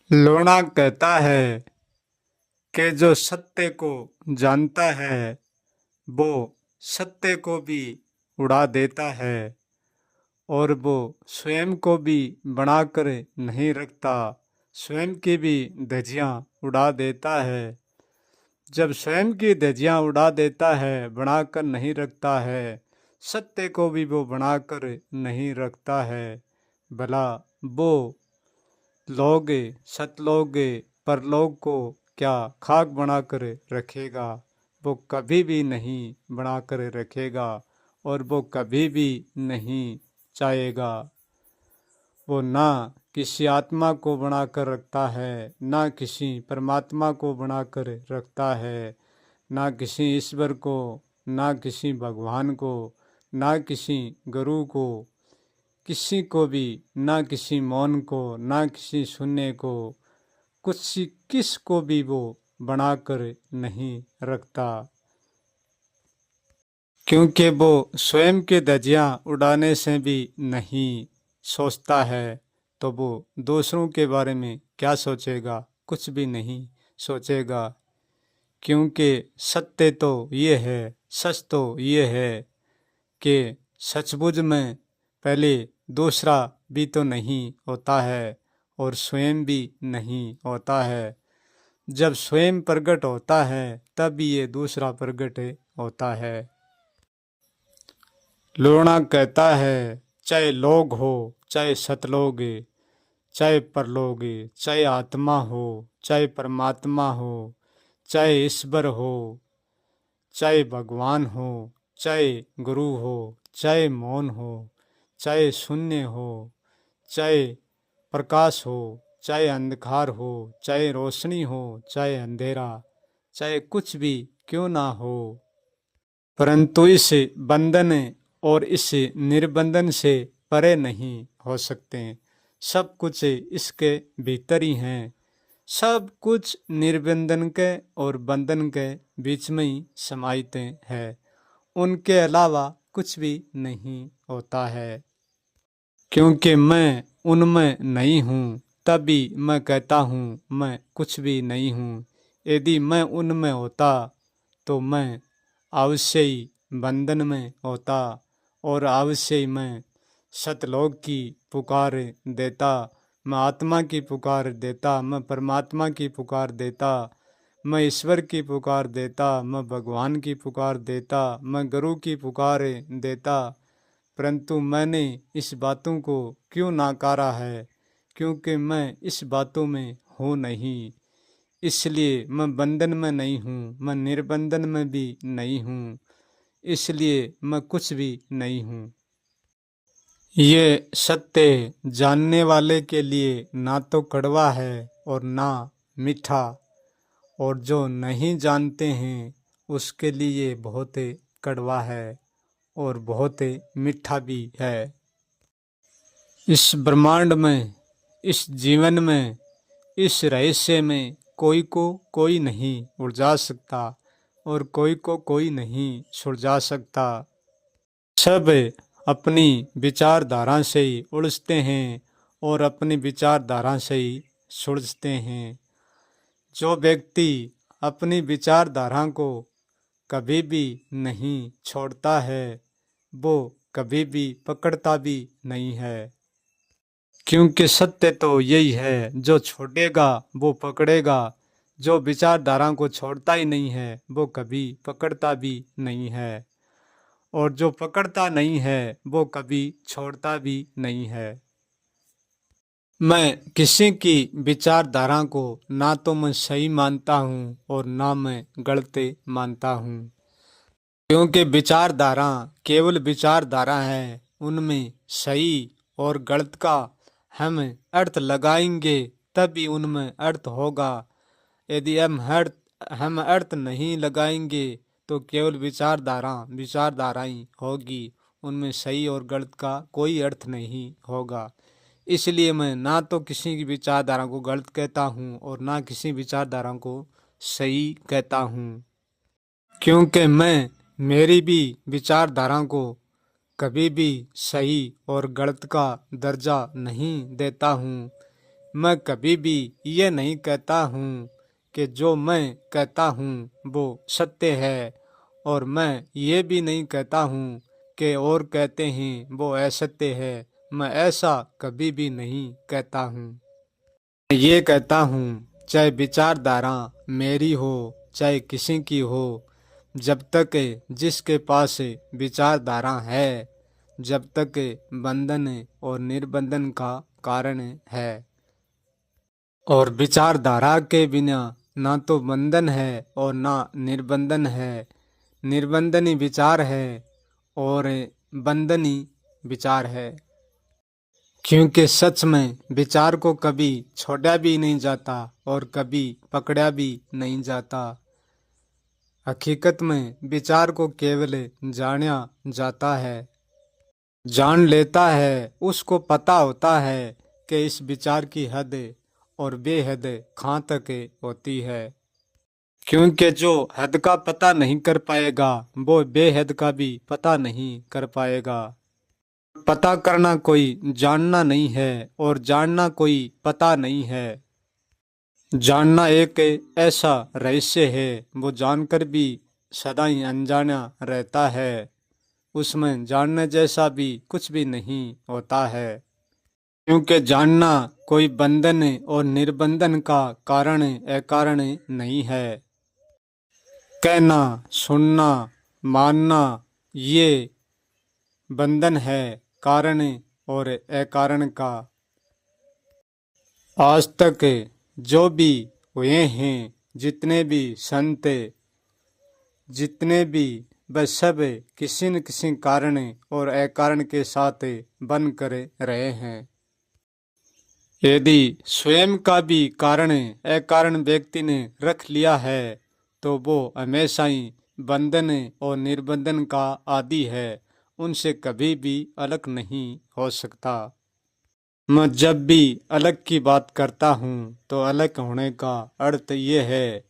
लोना कहता है कि जो सत्य को जानता है वो सत्य को भी उड़ा देता है और वो स्वयं को भी बनाकर नहीं रखता, स्वयं की भी धज्जियां उड़ा देता है। जब स्वयं की धज्जियां उड़ा देता है, बनाकर नहीं रखता है, सत्य को भी वो बनाकर नहीं रखता है, भला वो लोग सतलोग परलोक को क्या खाक बनाकर रखेगा? वो कभी भी नहीं बनाकर रखेगा और वो कभी भी नहीं चाहेगा। वो ना किसी आत्मा को बनाकर रखता है, ना किसी परमात्मा को बनाकर रखता है, ना किसी ईश्वर को, ना किसी भगवान को, ना किसी गुरु को, किसी को भी, ना किसी मौन को, ना किसी सुनने को, कुछ किस को भी वो बनाकर नहीं रखता, क्योंकि वो स्वयं के धज्जियां उड़ाने से भी नहीं सोचता है, तो वो दूसरों के बारे में क्या सोचेगा? कुछ भी नहीं सोचेगा। क्योंकि सत्य तो ये है, सच तो ये है कि सचमुच में पहले दूसरा भी तो नहीं होता है और स्वयं भी नहीं होता है। जब स्वयं प्रकट होता है तब ये दूसरा प्रकट होता है। लोना कहता है चाहे लोग हो, चाहे सतलोग, चाहे परलोग, चाहे आत्मा हो, चाहे परमात्मा हो, चाहे ईश्वर हो, चाहे भगवान हो, चाहे गुरु हो, चाहे मौन हो, चाहे शून्य हो, चाहे प्रकाश हो, चाहे अंधकार हो, चाहे रोशनी हो, चाहे अंधेरा, चाहे कुछ भी क्यों ना हो, परंतु इस बंधन और इस निर्बंधन से परे नहीं हो सकते। सब कुछ इसके भीतर ही हैं। सब कुछ निर्बंधन के और बंधन के बीच में ही समाहित है। उनके अलावा कुछ भी नहीं होता है। क्योंकि मैं उनमें नहीं हूँ, तभी मैं कहता हूँ मैं कुछ भी नहीं हूँ। यदि मैं उनमें होता तो मैं अवश्य ही बंधन में होता और अवश्य ही मैं सतलोक की पुकार देता, मैं आत्मा की पुकार देता, मैं परमात्मा की पुकार देता, मैं ईश्वर की पुकार देता, मैं भगवान की पुकार देता, मैं गुरु की पुकार देता। परंतु मैंने इस बातों को क्यों नकारा है? क्योंकि मैं इस बातों में हूँ नहीं, इसलिए मैं बंधन में नहीं हूँ, मैं निर्बंधन में भी नहीं हूँ, इसलिए मैं कुछ भी नहीं हूँ। ये सत्य जानने वाले के लिए ना तो कड़वा है और ना मीठा, और जो नहीं जानते हैं उसके लिए बहुत कड़वा है और बहुत मीठा भी है। इस ब्रह्मांड में, इस जीवन में, इस रहस्य में कोई को कोई नहीं उलझा सकता और कोई को कोई नहीं सुलझा सकता। सब अपनी विचारधारा से ही उलझते हैं और अपनी विचारधारा से ही सुलझते हैं। जो व्यक्ति अपनी विचारधारा को कभी भी नहीं छोड़ता है वो कभी भी पकड़ता भी नहीं है। क्योंकि सत्य तो यही है, जो छोड़ेगा वो पकड़ेगा, जो विचारधारा को छोड़ता ही नहीं है वो कभी पकड़ता भी नहीं है, और जो पकड़ता नहीं है वो कभी छोड़ता भी नहीं है। मैं किसी की विचारधारा को ना तो मैं सही मानता हूँ और ना मैं गलत मानता हूँ। क्योंकि विचारधारा केवल विचारधारा है, उनमें सही और गलत का हम अर्थ लगाएंगे तभी उनमें अर्थ होगा। यदि हम अर्थ नहीं लगाएंगे तो केवल विचारधारा ही होगी, उनमें सही और गलत का कोई अर्थ नहीं होगा। इसलिए मैं ना तो किसी की विचारधारा को गलत कहता हूँ और ना किसी विचारधारा को सही कहता हूँ। क्योंकि मैं मेरी भी विचारधारा को कभी भी सही और गलत का दर्जा नहीं देता हूँ। मैं कभी भी ये नहीं कहता हूँ कि जो मैं कहता हूँ वो सत्य है, और मैं ये भी नहीं कहता हूँ कि और कहते हैं वो असत्य है। मैं ऐसा कभी भी नहीं कहता हूँ। मैं ये कहता हूँ, चाहे विचारधारा मेरी हो चाहे किसी की हो, जब तक जिसके पास विचारधारा है, जब तक बंधन और निर्बंधन का कारण है। और विचारधारा के बिना ना तो बंधन है और ना निर्बंधन है। निर्बंधन ही विचार है और बंधन ही विचार है। क्योंकि सच में विचार को कभी छोड़ा भी नहीं जाता और कभी पकड़ा भी नहीं जाता। हकीकत में विचार को केवल जाना जाता है। जान लेता है, उसको पता होता है कि इस विचार की हद और बेहद कहाँ तक होती है। क्योंकि जो हद का पता नहीं कर पाएगा वो बेहद का भी पता नहीं कर पाएगा। पता करना कोई जानना नहीं है और जानना कोई पता नहीं है। जानना एक ऐसा रहस्य है, वो जानकर भी सदा ही अनजाना रहता है। उसमें जानने जैसा भी कुछ भी नहीं होता है। क्योंकि जानना कोई बंधन और निर्बंधन का कारण अकारण नहीं है। कहना, सुनना, मानना, ये बंधन है कारण और अकारण का। आज तक जो भी हुए हैं, जितने भी संत, जितने भी, वह सब किसी न किसी कारण और अकारण के साथ बन कर रहे हैं। यदि स्वयं का भी कारण अकारण व्यक्ति ने रख लिया है तो वो हमेशा ही बंधन और निर्बंधन का आदी है। उनसे कभी भी अलग नहीं हो सकता। मैं जब भी अलग की बात करता हूँ तो अलग होने का अर्थ ये है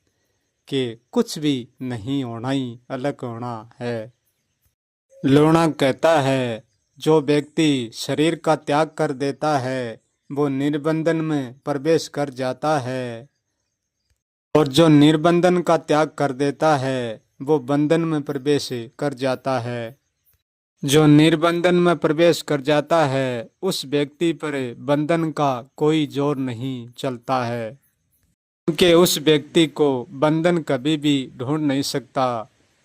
कि कुछ भी नहीं होना ही अलग होना है। लोना कहता है, जो व्यक्ति शरीर का त्याग कर देता है वो निर्बंधन में प्रवेश कर जाता है, और जो निर्बंधन का त्याग कर देता है वो बंधन में प्रवेश कर जाता है। जो निर्बंधन में प्रवेश कर जाता है उस व्यक्ति पर बंधन का कोई जोर नहीं चलता है। क्योंकि उस व्यक्ति को बंधन कभी भी ढूंढ नहीं सकता।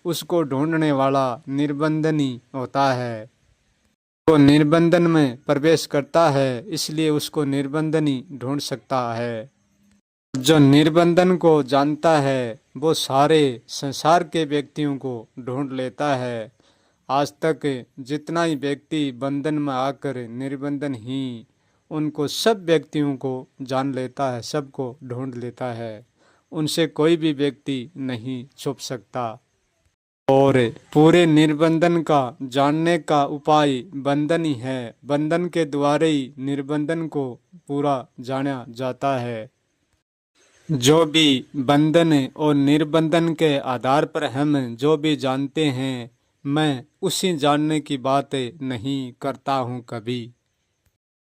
उसको ढूंढने वाला निर्बंधन ही होता है। वो निर्बंधन में प्रवेश करता है, इसलिए उसको निर्बंधन ही ढूंढ सकता है। जो निर्बंधन को जानता है वो सारे संसार के व्यक्तियों को ढूंढ लेता है। आज तक जितना ही व्यक्ति बंधन में आकर निर्बंधन ही उनको सब व्यक्तियों को जान लेता है, सबको ढूंढ लेता है। उनसे कोई भी व्यक्ति नहीं छुप सकता। और पूरे निर्बंधन का जानने का उपाय बंधन ही है। बंधन के द्वारा ही निर्बंधन को पूरा जाना जाता है। जो भी बंधन और निर्बंधन के आधार पर हम जो भी जानते हैं, मैं उसी जानने की बात नहीं करता हूँ कभी।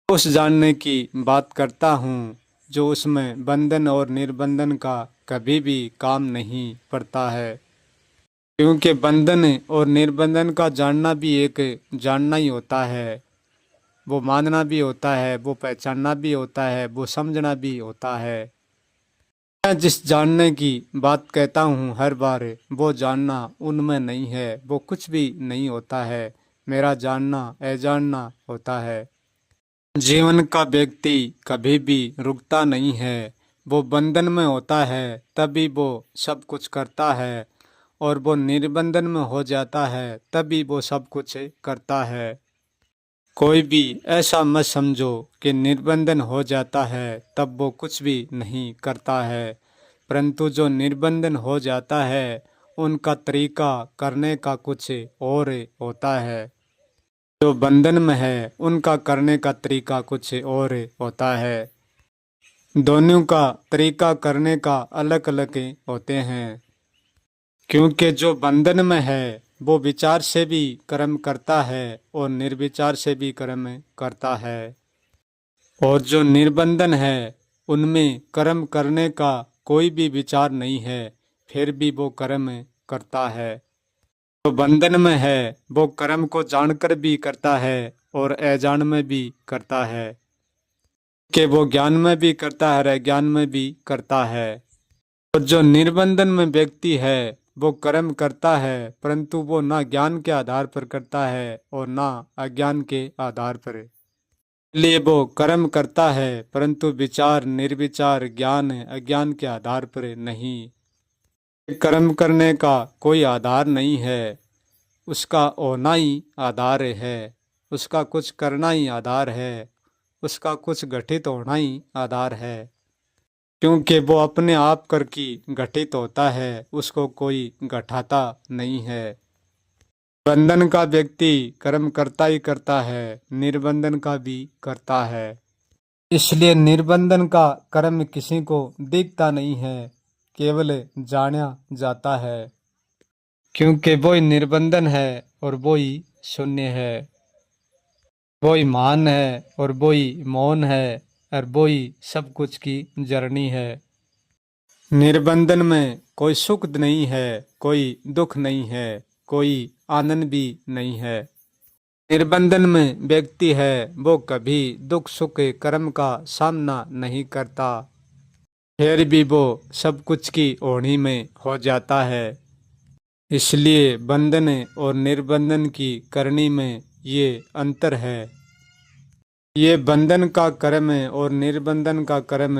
उस जानने की बात करता हूँ जो उसमें बंधन और निर्बंधन का कभी भी काम नहीं पड़ता है। क्योंकि बंधन और निर्बंधन का जानना भी एक जानना ही होता है। वो मानना भी होता है, वो पहचानना भी होता है, वो समझना भी होता है। मैं जिस जानने की बात कहता हूँ हर बार, वो जानना उनमें नहीं है, वो कुछ भी नहीं होता है। मेरा जानना अजानना होता है। जीवन का व्यक्ति कभी भी रुकता नहीं है। वो बंधन में होता है तभी वो सब कुछ करता है, और वो निर्बंधन में हो जाता है तभी वो सब कुछ करता है। कोई भी ऐसा मत समझो कि निर्बंधन हो जाता है तब वो कुछ भी नहीं करता है, परंतु जो निर्बंधन हो जाता है उनका तरीका करने का कुछ और होता है। जो बंधन में है उनका करने का तरीका कुछ और होता है। दोनों का तरीका करने का अलग अलग होते हैं। क्योंकि जो बंधन में है वो विचार से भी कर्म करता है और निर्विचार से भी कर्म करता है, और जो निर्बंधन है उनमें कर्म करने का कोई भी विचार नहीं है, फिर भी वो कर्म करता है। जो बंधन में है वो कर्म को जानकर भी करता है और अजान में भी करता है, कि वो ज्ञान में भी करता है और अज्ञान में भी करता है। और जो निर्बंधन में व्यक्ति है वो कर्म करता है, परंतु वो ना ज्ञान के आधार पर करता है और ना अज्ञान के आधार पर। इसलिए वो कर्म करता है परंतु विचार निर्विचार ज्ञान अज्ञान के आधार पर नहीं। कर्म करने का कोई आधार नहीं है, उसका होना ही आधार है, उसका कुछ करना ही आधार है, उसका कुछ घटित होना ही आधार है। क्योंकि वो अपने आप करके घटित होता है, उसको कोई घटाता नहीं है। बंधन का व्यक्ति कर्म करता ही करता है, निर्बंधन का भी करता है। इसलिए निर्बंधन का कर्म किसी को दिखता नहीं है, केवल जाना जाता है। क्योंकि वो ही निर्बंधन है और वो ही शून्य है, वो ही मान है और वो ही मौन है और वो ही सब कुछ की जर्नी है। निर्बंधन में कोई सुख नहीं है, कोई दुख नहीं है, कोई आनंद भी नहीं है। निर्बंधन में व्यक्ति है वो कभी दुख सुख के कर्म का सामना नहीं करता, फिर भी वो सब कुछ की ओढ़ी में हो जाता है। इसलिए बंधन और निर्बंधन की करनी में ये अंतर है। ये बंधन का कर्म और निर्बंधन का कर्म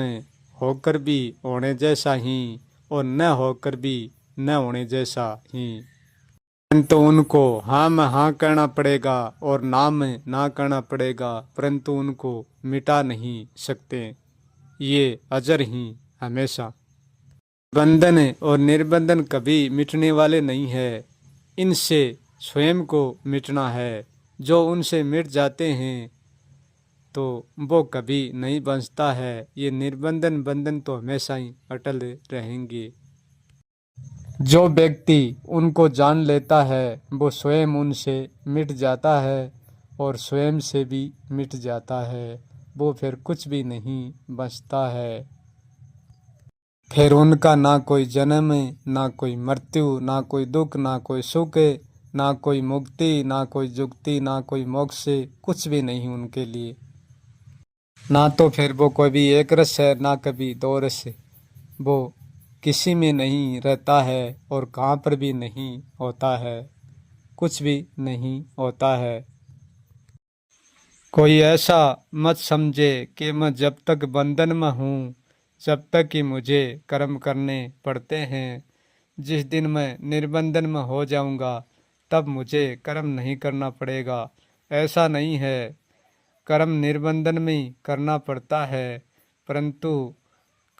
होकर भी होने जैसा ही और न होकर भी न होने जैसा ही। परंतु उनको हाँ में हाँ करना पड़ेगा और ना में ना करना पड़ेगा, परंतु उनको मिटा नहीं सकते, ये अजर ही हमेशा। बंधन और निर्बंधन कभी मिटने वाले नहीं है, इनसे स्वयं को मिटना है। जो उनसे मिट जाते हैं तो वो कभी नहीं बचता है। ये निर्बंधन बंधन तो हमेशा ही अटल रहेंगे। जो व्यक्ति उनको जान लेता है वो स्वयं उनसे मिट जाता है और स्वयं से भी मिट जाता है। वो फिर कुछ भी नहीं बचता है। फिर उनका ना कोई जन्म, ना कोई मृत्यु, ना कोई दुख, ना कोई सुख, ना कोई मुक्ति, ना कोई जुक्ति, ना कोई मोक्ष, कुछ भी नहीं उनके लिए। ना तो फिर वो कभी एक रस है ना कभी दो रस, वो किसी में नहीं रहता है और कहाँ पर भी नहीं होता है, कुछ भी नहीं होता है। कोई ऐसा मत समझे कि मैं जब तक बंधन में हूँ जब तक कि मुझे कर्म करने पड़ते हैं, जिस दिन मैं निर्बंधन में हो जाऊँगा तब मुझे कर्म नहीं करना पड़ेगा। ऐसा नहीं है, कर्म निर्बंधन में ही करना पड़ता है, परंतु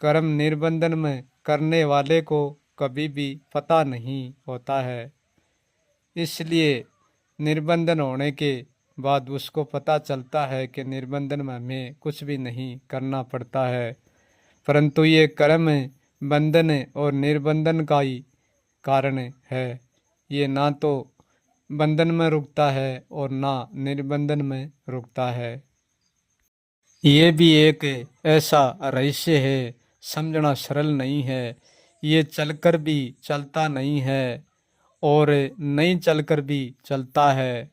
कर्म निर्बंधन में करने वाले को कभी भी पता नहीं होता है। इसलिए निर्बंधन होने के बाद उसको पता चलता है कि निर्बंधन में हमें कुछ भी नहीं करना पड़ता है, परंतु ये कर्म बंधन और निर्बंधन का ही कारण है। ये ना तो बंधन में रुकता है और ना निर्बंधन में रुकता है। ये भी एक ऐसा रहस्य है, समझना सरल नहीं है। ये चलकर भी चलता नहीं है और नहीं चलकर भी चलता है।